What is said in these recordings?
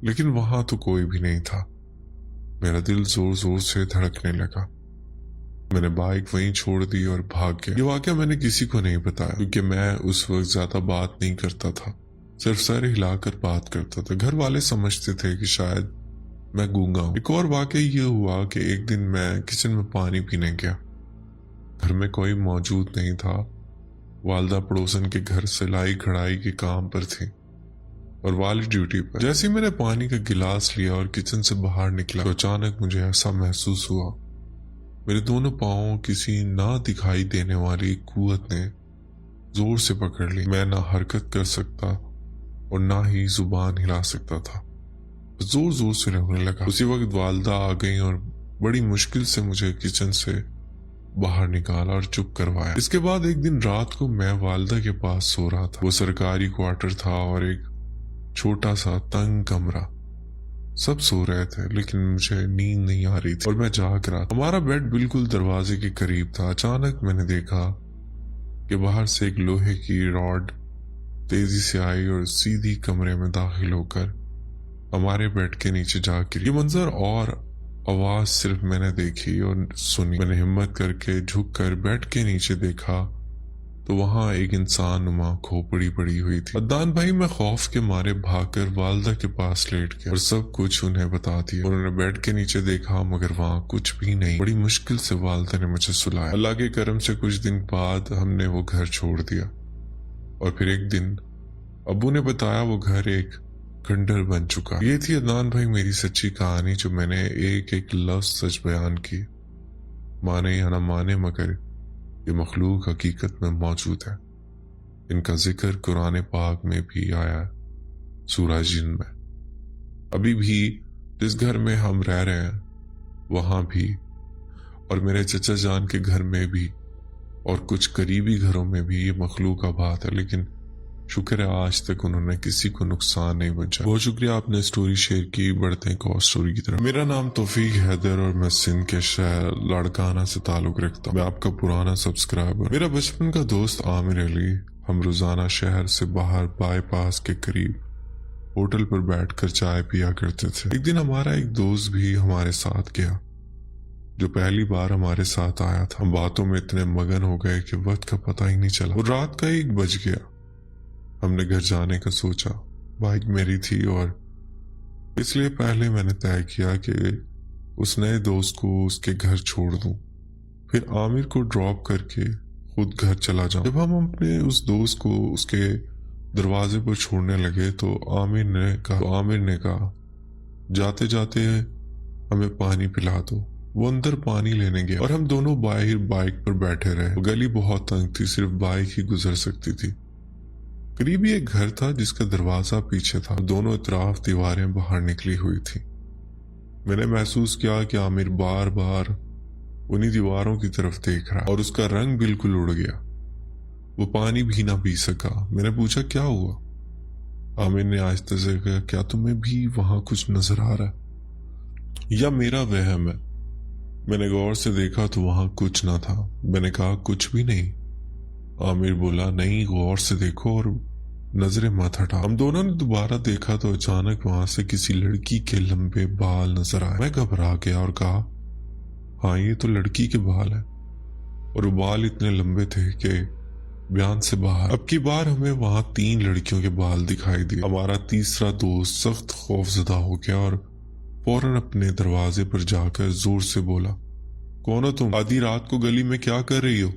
लेकिन वहां तो कोई भी नहीं था। मेरा दिल जोर जोर से धड़कने लगा। मैंने बाइक वहीं छोड़ दी और भाग गया। ये वाकया मैंने किसी को नहीं बताया, क्योंकि मैं उस वक्त ज्यादा बात नहीं करता था, सिर्फ सर हिलाकर बात करता था। घर वाले समझते थे कि शायद मैं गूंगा हूं। एक और वाकया ये हुआ कि एक दिन मैं किचन में पानी पीने गया। घर में कोई मौजूद नहीं था। वालदा पड़ोसन के घर सिलाई कढ़ाई के काम पर थी और वाली ड्यूटी पर। जैसे ही मैंने पानी का गिलास लिया और किचन से बाहर निकला तो अचानक मुझे ऐसा महसूस हुआ, मेरे दोनों पांवों किसी ना दिखाई देने वाली कुव्वत ने जोर से पकड़ ली। मैं ना हरकत कर सकता और ना ही जुबान हिला सकता था। जोर जोर से रोने लगा। उसी वक्त वालदा आ गई और बड़ी मुश्किल से मुझे किचन से बाहर निकाला और चुप करवाया। इसके बाद एक दिन रात को मैं वालदा के पास सो रहा था। वो सरकारी क्वार्टर था और एक छोटा सा तंग कमरा। सब सो रहे थे लेकिन मुझे नींद नहीं आ रही थी और मैं जाग रहा था। हमारा बेड बिल्कुल दरवाजे के करीब था। अचानक मैंने देखा कि बाहर से एक लोहे की रॉड तेजी से आई और सीधी कमरे में दाखिल होकर हमारे बेड के नीचे जा गिरी। ये मंजर और आवाज सिर्फ मैंने देखी और सुनी। मैंने हिम्मत करके झुक कर बेड के नीचे देखा तो वहां एक इंसान नुमा खोपड़ी पड़ी हुई थी। अदनान भाई, मैं खौफ के मारे भागकर वालदा के पास लेट गया और सब कुछ उन्हें बता दिया। उन्होंने बेड के नीचे देखा मगर वहां कुछ भी नहीं। बड़ी मुश्किल से वालदा ने मुझे सुलाया। अल्लाह के करम से कुछ दिन बाद हमने वो घर छोड़ दिया और फिर एक दिन अब्बू ने बताया वो घर एक खंडर बन चुका। ये थी अदनान भाई मेरी सच्ची कहानी, जो मैंने एक एक लफ्ज सच बयान की। माने या ना माने मगर ये मखलूक हकीकत में मौजूद है। इनका जिक्र कुरान पाक में भी आया है, सूरह जिन में। अभी भी जिस घर में हम रह रहे हैं वहां भी, और मेरे चचा जान के घर में भी, और कुछ करीबी घरों में भी ये मखलूक आबाद है। लेकिन शुक्र है आज तक उन्होंने किसी को नुकसान नहीं पहुंचा। बहुत शुक्रिया आपने स्टोरी शेयर की। बढ़ते हैं एक और स्टोरी की तरफ। मेरा नाम तौफीक हैदर और मैं सिंध के शहर लाड़काना से ताल्लुक रखता हूँ। मैं आपका पुराना सब्सक्राइबर। मेरा बचपन का दोस्त आमिर अली, हम रोजाना शहर से बाहर बाईपास के करीब होटल पर बैठकर चाय पिया करते थे। एक दिन हमारा एक दोस्त भी हमारे साथ गया, जो पहली बार हमारे साथ आया था। हम बातों में इतने मगन हो गए कि वक्त का पता ही नहीं चला और रात का 1 बज गया। हमने घर जाने का सोचा। बाइक मेरी थी और इसलिए पहले मैंने तय किया कि उस नए दोस्त को उसके घर छोड़ दूं, फिर आमिर को ड्रॉप करके खुद घर चला जाऊं। जब हम अपने उस दोस्त को उसके दरवाजे पर छोड़ने लगे तो आमिर ने कहा जाते जाते हमें पानी पिला दो। वो अंदर पानी लेने गया और हम दोनों बाहर बाइक पर बैठे रहे। गली बहुत तंग थी, सिर्फ बाइक ही गुजर सकती थी। करीब ही एक घर था जिसका दरवाजा पीछे था। दोनों तरफ दीवारें बाहर निकली हुई थी। मैंने महसूस किया कि आमिर बार बार उन्हीं दीवारों की तरफ देख रहा और उसका रंग बिल्कुल उड़ गया। वो पानी भी ना पी सका। मैंने पूछा क्या हुआ? आमिर ने आहिस्ते से कहा क्या तुम्हें भी वहां कुछ नजर आ रहा है या मेरा वहम है? मैंने गौर से देखा तो वहां कुछ ना था। मैंने कहा कुछ भी नहीं। आमिर बोला नहीं, गौर से देखो और नजरें मत हटा। हम दोनों ने दोबारा देखा तो अचानक वहां से किसी लड़की के लंबे बाल नजर आए। मैं घबरा गया और कहा हाँ ये तो लड़की के बाल है, और वो बाल इतने लंबे थे कि बयान से बाहर। अब की बार हमें वहां 3 लड़कियों के बाल दिखाई दिए। हमारा तीसरा दोस्त सख्त खौफजदा हो गया और फौरन अपने दरवाजे पर जाकर जोर से बोला कौन हो तुम? आधी रात को गली में क्या कर रही हो?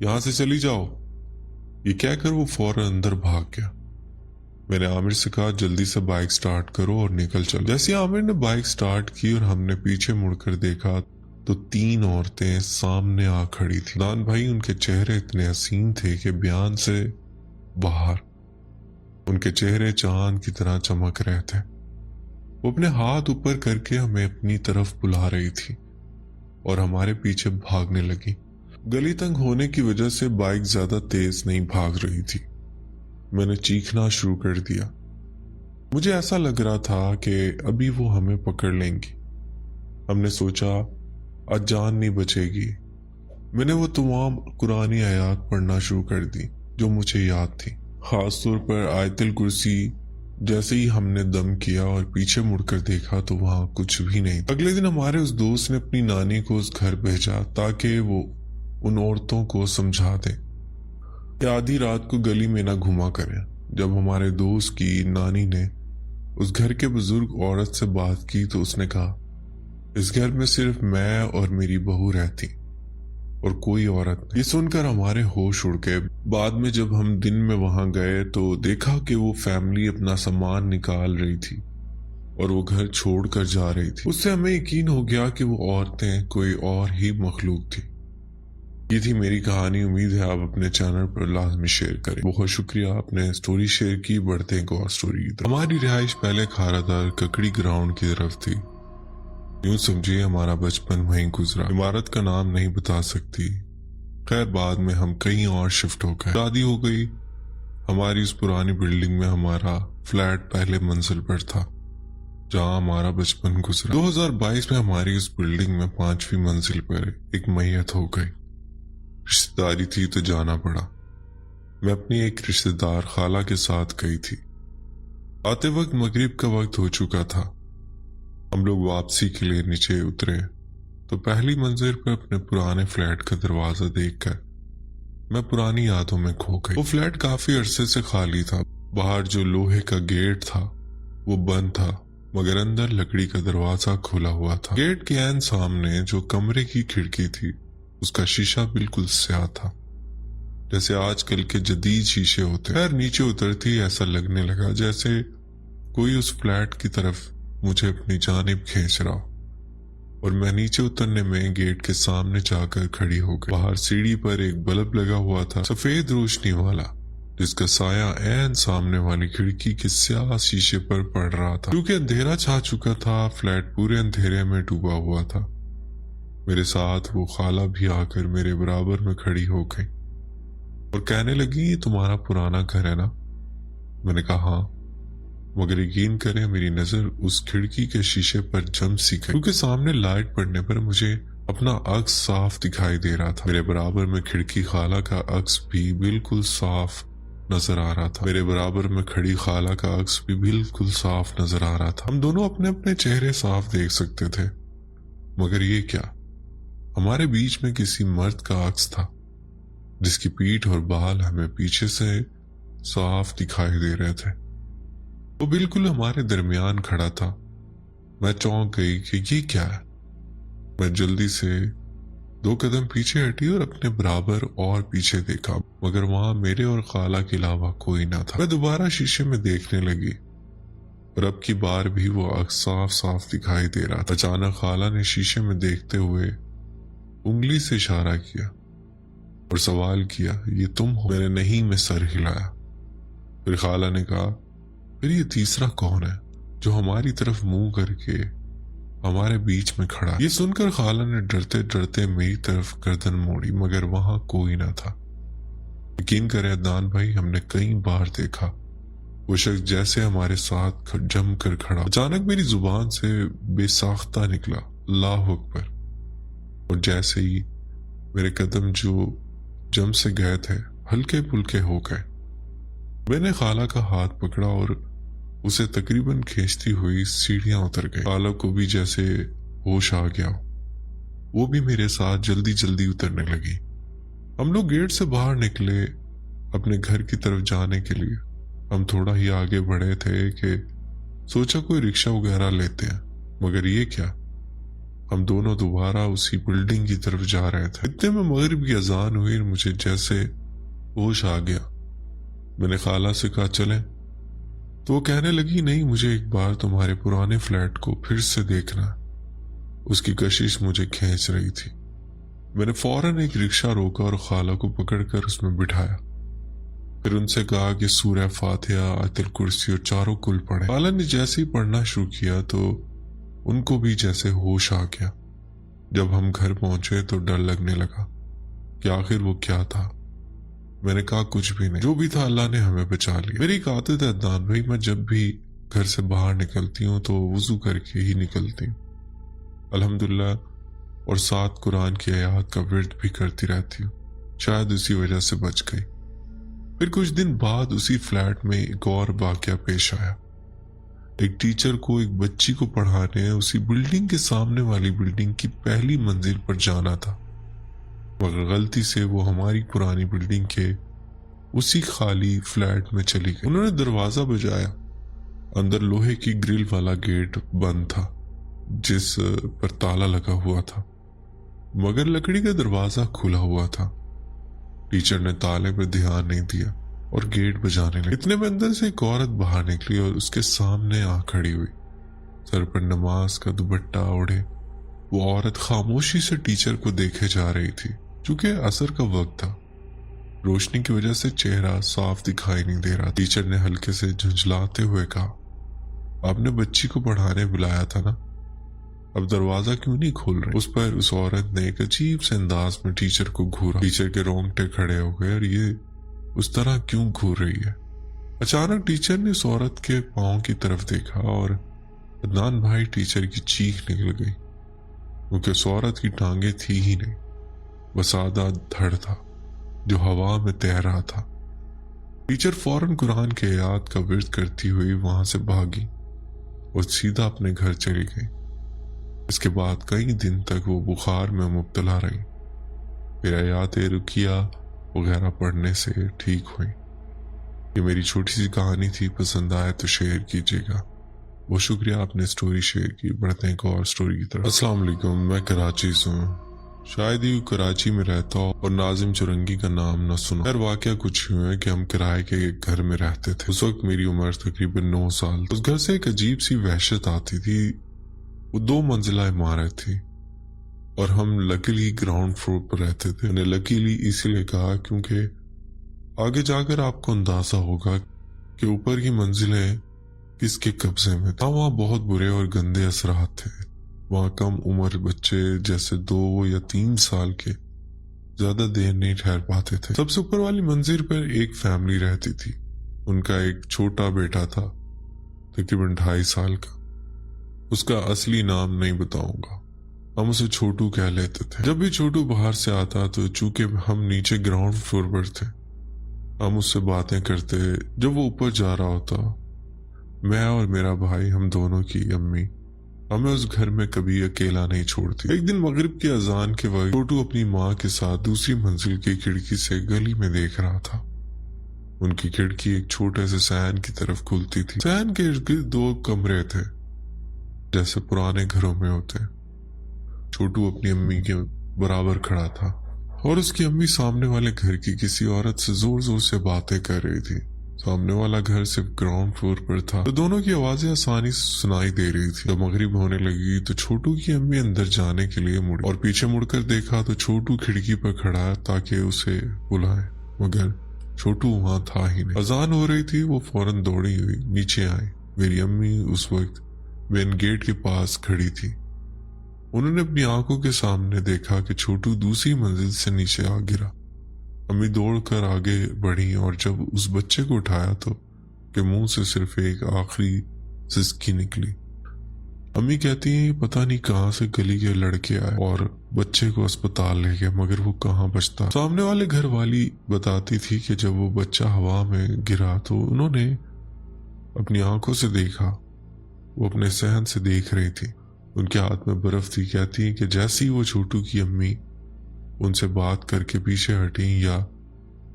यहां से चली जाओ। ये कहकर वो फौरन अंदर भाग गया। मैंने आमिर से कहा जल्दी से बाइक स्टार्ट करो और निकल चलो। जैसे आमिर ने बाइक स्टार्ट की और हमने पीछे मुड़कर देखा तो 3 औरतें सामने आ खड़ी थी। दान भाई, उनके चेहरे इतने हसीन थे कि बयान से बाहर। उनके चेहरे चांद की तरह चमक रहे थे। वो अपने हाथ ऊपर करके हमें अपनी तरफ बुला रही थी और हमारे पीछे भागने लगी। गली तंग होने की वजह से बाइक ज्यादा तेज नहीं भाग रही थी। मैंने चीखना शुरू कर दिया। मुझे ऐसा लग रहा था कि अभी वो हमें पकड़ लेंगी। हमने सोचा आज जान नहीं बचेगी। मैंने वो तमाम कुरानी आयत पढ़ना शुरू कर दी जो मुझे याद थी, खासतौर पर आयतुल कुर्सी, जैसे ही हमने दम किया और पीछे मुड़कर देखा तो वहां कुछ भी नहीं था। अगले दिन हमारे उस दोस्त ने अपनी नानी को उस घर भेजा ताकि वो उन औरतों को समझा दे कि आधी रात को गली में ना घुमा करें। जब हमारे दोस्त की नानी ने उस घर के बुजुर्ग औरत से बात की तो उसने कहा, इस घर में सिर्फ मैं और मेरी बहू रहती और कोई औरत नहीं। ये सुनकर हमारे होश उड़ गए। बाद में जब हम दिन में वहां गए तो देखा कि वो फैमिली अपना सामान निकाल रही थी और वो घर छोड़कर जा रही थी। उससे हमें यकीन हो गया कि वो औरतें कोई और ही मखलूक थी। ये थी मेरी कहानी। उम्मीद है आप अपने चैनल पर लाजमी शेयर करें। बहुत शुक्रिया, आपने स्टोरी शेयर की। बढ़ते हैं एक और स्टोरी। हमारी रिहाइश पहले खारादार ककड़ी ग्राउंड की तरफ थी। यूं समझिए हमारा बचपन वहीं गुजरा। इमारत का नाम नहीं बता सकती। खैर बाद में हम कहीं और शिफ्ट हो गए, शादी हो गई। हमारी उस पुरानी बिल्डिंग में हमारा फ्लैट पहले मंजिल पर था जहां हमारा बचपन गुजरा। 2022 में हमारी उस बिल्डिंग में 5वीं मंजिल पर एक मैयत हो गई। रिश्तेदारी थी तो जाना पड़ा। मैं अपनी एक रिश्तेदार खाला के साथ गई थी। आते वक्त मगरिब का वक्त हो चुका था। हम लोग वापसी के लिए नीचे उतरे तो पहली मंजिल पर अपने पुराने फ्लैट का दरवाजा देखकर मैं पुरानी यादों में खो गई। वो फ्लैट काफी अरसे से खाली था। बाहर जो लोहे का गेट था वो बंद था, मगर अंदर लकड़ी का दरवाजा खुला हुआ था। गेट के ऐन सामने जो कमरे की खिड़की थी उसका शीशा बिल्कुल स्याह था, जैसे आजकल के जदीद शीशे होते। खैर नीचे उतरती ऐसा लगने लगा जैसे कोई उस फ्लैट की तरफ मुझे अपनी जानिब खींच रहा और मैं नीचे उतरने में गेट के सामने जाकर खड़ी हो गई। बाहर सीढ़ी पर एक बल्ब लगा हुआ था, सफेद रोशनी वाला, जिसका साया ऐन सामने वाली खिड़की के स्याह शीशे पर पड़ रहा था। क्योंकि अंधेरा छा चुका था, फ्लैट पूरे अंधेरे में डूबा हुआ था। मेरे साथ वो खाला भी आकर मेरे बराबर में खड़ी हो गई और कहने लगी, ये तुम्हारा पुराना घर है ना? मैंने कहा हाँ, मगर यकीन करें मेरी नजर उस खिड़की के शीशे पर जम सी गई, क्योंकि सामने लाइट पड़ने पर मुझे अपना अक्स साफ दिखाई दे रहा था। मेरे बराबर में खिड़की खाला का अक्स भी बिल्कुल साफ नजर आ रहा था। मेरे बराबर में खड़ी खाला का अक्स भी बिल्कुल साफ नजर आ रहा था। हम दोनों अपने अपने चेहरे साफ देख सकते थे, मगर ये क्या, हमारे बीच में किसी मर्द का अक्स था जिसकी पीठ और बाल हमें पीछे से साफ दिखाई दे रहे थे। वो बिल्कुल हमारे दरमियान खड़ा था। मैं चौंक गई कि ये क्या है। मैं जल्दी से 2 कदम पीछे हटी और अपने बराबर और पीछे देखा, मगर वहां मेरे और खाला के अलावा कोई ना था। मैं दोबारा शीशे में देखने लगी और अब की बार भी वो अक्स साफ साफ दिखाई दे रहा था। अचानक खाला ने शीशे में देखते हुए उंगली से इशारा किया और सवाल किया, ये तुम हो? मैंने नहीं में सर हिलाया। फिर खाला ने कहा, फिर ये तीसरा कौन है जो हमारी तरफ मुंह करके हमारे बीच में खड़ा? ये सुनकर खाला ने डरते डरते मेरी तरफ गर्दन मोड़ी, मगर वहां कोई ना था। यकीन करें अदनान भाई, हमने कई बार देखा वो शख्स जैसे हमारे साथ जम कर खड़ा। अचानक मेरी जुबान से बेसाख्ता निकला, अल्लाह अकबर, और जैसे ही मेरे कदम जो जम से गए थे हल्के पुल्के हो गए। मैंने खाला का हाथ पकड़ा और उसे तकरीबन खींचती हुई सीढ़ियां उतर गई। खाला को भी जैसे होश आ गया, वो भी मेरे साथ जल्दी जल्दी उतरने लगी। हम लोग गेट से बाहर निकले अपने घर की तरफ जाने के लिए। हम थोड़ा ही आगे बढ़े थे कि सोचा कोई रिक्शा वगैरह लेते हैं, मगर ये क्या, हम दोनों दोबारा उसी बिल्डिंग की तरफ जा रहे थे। इतने में मगरिब की अजान हुई, मुझे जैसे होश आ गया। मैंने खाला से कहा चलें, तो वो कहने लगी, नहीं, मुझे एक बार तुम्हारे पुराने फ्लैट को फिर से देखना। उसकी कशिश मुझे खींच रही थी। मैंने फौरन एक रिक्शा रोका और खाला को पकड़कर उसमें बिठाया। फिर उनसे कहा कि सूरह फातिहा, आयतुल कुर्सी और चारों कुल पढ़े। खाला ने जैसे ही पढ़ना शुरू किया तो उनको भी जैसे होश आ गया। जब हम घर पहुंचे तो डर लगने लगा कि आखिर वो क्या था। मैंने कहा कुछ भी नहीं, जो भी था अल्लाह ने हमें बचा लिया। मेरी एक आदत है अदनान भाई, मैं जब भी घर से बाहर निकलती हूँ तो वुजू करके ही निकलती हूँ अल्हम्दुलिल्लाह, और साथ कुरान की आयत का विर्द भी करती रहती हूँ। शायद उसी वजह से बच गई। फिर कुछ दिन बाद उसी फ्लैट में एक और वाकया पेश आया। ایک ٹیچر کو ایک بچی کو پڑھانے اسی بلڈنگ کے سامنے والی بلڈنگ کی پہلی منزل پر جانا تھا، مگر غلطی سے وہ ہماری پرانی بلڈنگ کے اسی خالی فلیٹ میں چلی گئی۔ انہوں نے دروازہ بجایا۔ اندر لوہے کی گرل والا گیٹ بند تھا جس پر تالا لگا ہوا تھا، مگر لکڑی کا دروازہ کھلا ہوا تھا۔ ٹیچر نے تالے پر دھیان نہیں دیا اور گیٹ بجانے لگی۔ اتنے میں اندر سے ایک عورت باہر نکلی اور اس کے سامنے آ کھڑی ہوئی، سر پر نماز کا دوپٹہ اوڑھے۔ وہ عورت خاموشی سے ٹیچر کو دیکھے جا رہی تھی۔ چونکہ عصر کا وقت تھا، روشنی کی وجہ سے چہرہ صاف دکھائی نہیں دے رہا۔ ٹیچر نے ہلکے سے جھنجھلاتے ہوئے کہا، آپ نے بچی کو پڑھانے بلایا تھا نا، اب دروازہ کیوں نہیں کھول رہے؟ اس پر اس عورت نے ایک عجیب سے انداز میں ٹیچر کو گھورا۔ ٹیچر کے رونگٹے کھڑے ہو گئے، اور یہ اس طرح کیوں گھور رہی ہے؟ اچانک ٹیچر نے اس عورت کے پاؤں کی طرف دیکھا اور عدنان بھائی ٹیچر کی چیخ نکل گئی، کیونکہ اس عورت کی ٹانگیں تھی ہی نہیں، بس آدھا دھڑ تھا جو ہوا میں تیر رہا تھا۔ ٹیچر فوراً قرآن کے آیات کا ورد کرتی ہوئی وہاں سے بھاگی اور سیدھا اپنے گھر چلی گئی۔ اس کے بعد کئی دن تک وہ بخار میں مبتلا رہی، پھر آیات رقیہ وغیرہ پڑھنے سے ٹھیک ہوئی۔ یہ میری چھوٹی سی کہانی تھی، پسند آئے تو شیئر کیجیے گا۔ بہت شکریہ آپ نے سٹوری شیئر کی۔ بڑھتے ہیں ایک اور سٹوری کی طرف۔ السلام علیکم، میں کراچی سے ہوں، شاید ہی کراچی میں رہتا ہوں اور ناظم چرنگی کا نام نہ سنا۔ خیر واقعہ کچھ یوں ہے کہ ہم کرائے کے ایک گھر میں رہتے تھے۔ اس وقت میری عمر تقریباً 9 سال۔ اس گھر سے ایک عجیب سی وحشت آتی تھی۔ وہ 2 منزلہ عمارت تھی اور ہم لکیلی گراؤنڈ فلور پر رہتے تھے۔ میں نے لکیلی اسی لیے کہا کیونکہ آگے جا کر آپ کو اندازہ ہوگا کہ اوپر کی منزلیں کس کے قبضے میں تھا۔ وہاں بہت برے اور گندے اثرات تھے۔ وہاں کم عمر بچے جیسے 2 یا 3 سال کے زیادہ دیر نہیں ٹھہر پاتے تھے۔ سب سے اوپر والی منزل پر ایک فیملی رہتی تھی۔ ان کا ایک چھوٹا بیٹا تھا، تقریباً 2.5 سال کا۔ اس کا اصلی نام نہیں بتاؤں گا، ہم اسے چھوٹو کہہ لیتے تھے۔ جب بھی چھوٹو باہر سے آتا تو چونکہ ہم نیچے گراؤنڈ فلور پر تھے، ہم اس سے باتیں کرتے۔ جب وہ اوپر جا رہا ہوتا، میں اور میرا بھائی، ہم دونوں کی امی ہمیں اس گھر میں کبھی اکیلا نہیں چھوڑتی۔ ایک دن مغرب کی اذان کے وقت چھوٹو اپنی ماں کے ساتھ دوسری منزل کی کھڑکی سے گلی میں دیکھ رہا تھا۔ ان کی کھڑکی ایک چھوٹے سے صحن کی طرف کھلتی تھی۔ صحن کے ارد گرد 2 کمرے تھے جیسے پرانے گھروں میں ہوتے۔ چھوٹو اپنی امی کے برابر کھڑا تھا اور اس کی امی سامنے والے گھر کی کسی عورت سے زور زور سے باتیں کر رہی تھی۔ سامنے والا گھر صرف گراؤنڈ فلور پر تھا تو دونوں کی آوازیں آسانی سے سنائی دے رہی تھی۔ جب مغرب ہونے لگی تو چھوٹو کی امی اندر جانے کے لیے مڑی اور پیچھے مڑ کر دیکھا تو چھوٹو کھڑکی پر کھڑا تاکہ اسے بلائے، مگر چھوٹو وہاں تھا ہی نہیں۔ اذان ہو رہی تھی، وہ فوراً دوڑی ہوئی نیچے آئی۔ میری امی اس وقت مین گیٹ کے پاس کھڑی تھی۔ انہوں نے اپنی آنکھوں کے سامنے دیکھا کہ چھوٹو دوسری منزل سے نیچے آ گرا۔ امی دوڑ کر آگے بڑھی اور جب اس بچے کو اٹھایا تو کہ منہ سے صرف ایک آخری سسکی نکلی۔ امی کہتی ہیں پتہ نہیں کہاں سے گلی کے لڑکے آئے اور بچے کو اسپتال لے گئے، مگر وہ کہاں بچتا۔ سامنے والے گھر والی بتاتی تھی کہ جب وہ بچہ ہوا میں گرا تو انہوں نے اپنی آنکھوں سے دیکھا، وہ اپنے صحن سے دیکھ رہی تھی، ان کے ہاتھ میں برف تھی۔ کہتی ہیں کہ جیسی وہ چھوٹو کی امی ان سے بات کر کے پیچھے ہٹی یا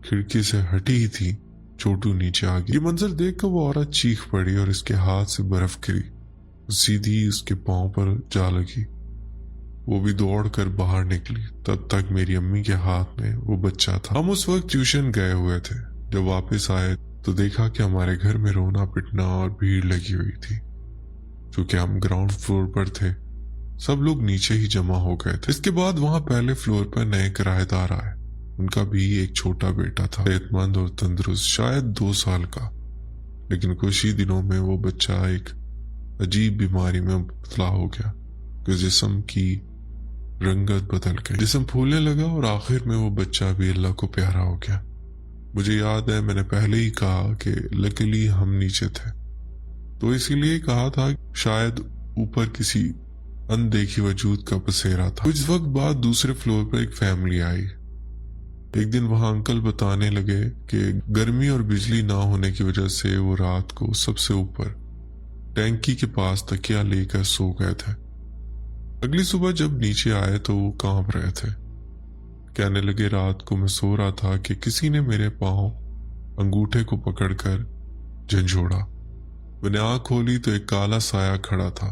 کھڑکی سے ہٹی ہی تھی، چھوٹو نیچے آ گئی۔ یہ منظر دیکھ کر وہ عورت چیخ پڑی اور اس کے ہاتھ سے برف گری، سیدھی اس کے پاؤں پر جا لگی۔ وہ بھی دوڑ کر باہر نکلی، تب تک میری امی کے ہاتھ میں وہ بچہ تھا۔ ہم اس وقت ٹیوشن گئے ہوئے تھے۔ جب واپس آئے تو دیکھا کہ ہمارے گھر میں رونا پٹنا اور بھیڑ لگی ہوئی تھی۔ چونکہ ہم گراؤنڈ فلور پر تھے، سب لوگ نیچے ہی جمع ہو گئے تھے۔ اس کے بعد وہاں پہلے فلور پر نئے کرایہ دار آئے۔ ان کا بھی ایک چھوٹا بیٹا تھا، صحت مند اور تندرست، شاید 2 سال کا، لیکن کچھ ہی دنوں میں وہ بچہ ایک عجیب بیماری میں مبتلا ہو گیا کہ جسم کی رنگت بدل گئی، جسم پھولنے لگا اور آخر میں وہ بچہ بھی اللہ کو پیارا ہو گیا۔ مجھے یاد ہے میں نے پہلے ہی کہا کہ لکیلی ہم نیچے تھے، تو اسی لیے کہا تھا شاید اوپر کسی اندیکھی وجود کا بسیرا تھا۔ کچھ وقت بعد دوسرے فلور پر ایک فیملی آئی۔ ایک دن وہاں انکل بتانے لگے کہ گرمی اور بجلی نہ ہونے کی وجہ سے وہ رات کو سب سے اوپر टैंकी के पास तकिया लेकर सो गए थे। अगली सुबह जब नीचे आए तो वो कांप रहे थे। कहने लगे, रात को मैं सो रहा था कि किसी ने मेरे पांव अंगूठे को पकड़कर झंझोड़ा। मैंने आंख खोली तो एक काला साया खड़ा था।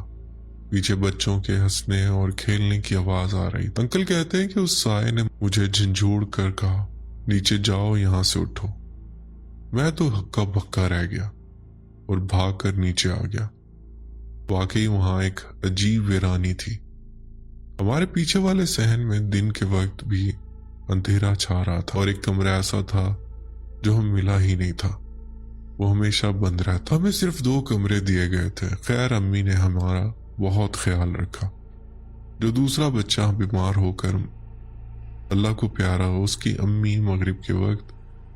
पीछे बच्चों के हंसने और खेलने की आवाज आ रही। अंकल कहते हैं कि उस साये ने मुझे झंझोड़ कर कहा, नीचे जाओ, यहां से उठो। मैं तो हक्का बक्का रह गया और भाग कर नीचे आ गया। वाकई वहां एक अजीब वीरानी थी। हमारे पीछे वाले सहन में दिन के वक्त भी अंधेरा छा रहा था और एक कमरा ऐसा था जो हमें मिला ही नहीं था। वो हमेशा बंद रहता। हमें सिर्फ 2 कमरे दिए गए थे। खैर, अम्मी ने हमारा बहुत ख्याल रखा। जो दूसरा बच्चा बीमार होकर अल्लाह को प्यारा हो, उसकी अम्मी मगरिब के वक्त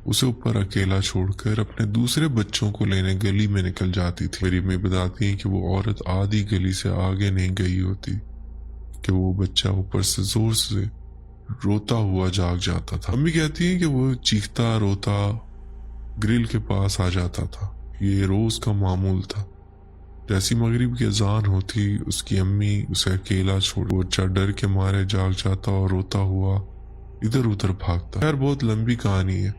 उसे ऊपर अकेला छोड़कर अपने दूसरे बच्चों को लेने गली में निकल जाती थी। मेरी अम्मी बताती हैं कि वो औरत आधी गली से आगे नहीं गई होती कि वो बच्चा ऊपर से जोर से रोता हुआ जाग जाता था। अम्मी कहती हैं कि वो चीखता रोता ग्रिल के पास आ जाता था। ये रोज का मामूल था। जैसी मगरिब की अजान होती, उसकी अम्मी उसे अकेला छोड़, वो बच्चा डर के मारे जाग जाता और रोता हुआ इधर उधर भागता। खैर, बहुत लंबी कहानी है,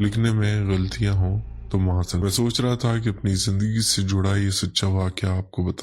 लिखने में गलतियां हों तो माजरत। मैं सोच रहा था कि अपनी जिंदगी से जुड़ा ये सच्चा वाकया आपको बताऊं।